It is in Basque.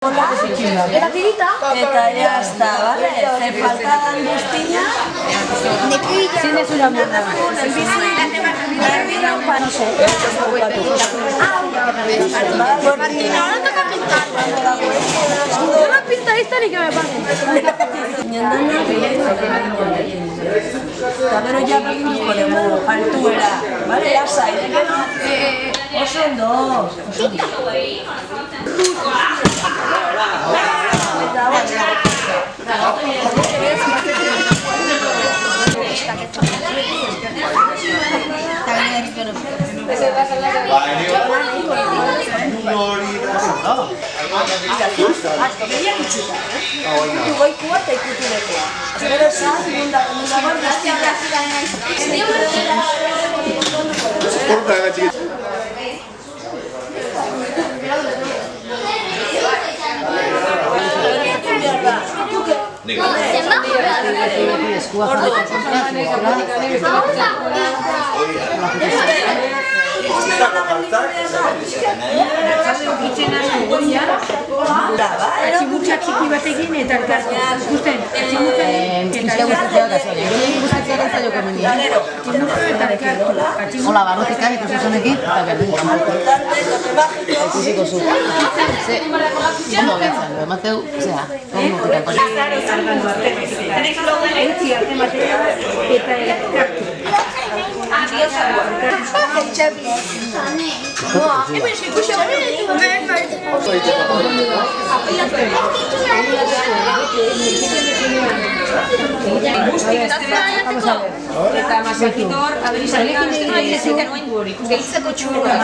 La tirita. Eta ya está, ¿vale? Te faltaban guztiña. Tienes una mierda. No sé. Ahora toca pintar. Yo no pinto esta ni que me paguen. Eta gero ja beginduko dugu altuera, bale, lasai, oso ondo, oso ondo. Goikua eta ikutulekoa. Gero esan, mundagoan gaztiak. Atximutxa txiki batekin eta elkartzen. Ikusten, atximutxaren eta elkartzen. Hola, barrotikan ikusizunekin eta berdin kanpoko. Ikusiko zu. Ondo gehiatzen, emateu, zera, ondo kanpoko. Eutzi arte batean eta elkartu. Eta masakitor, abrizalean, ez dut nahi ezeiten oain guri. Gehitzeko txurra.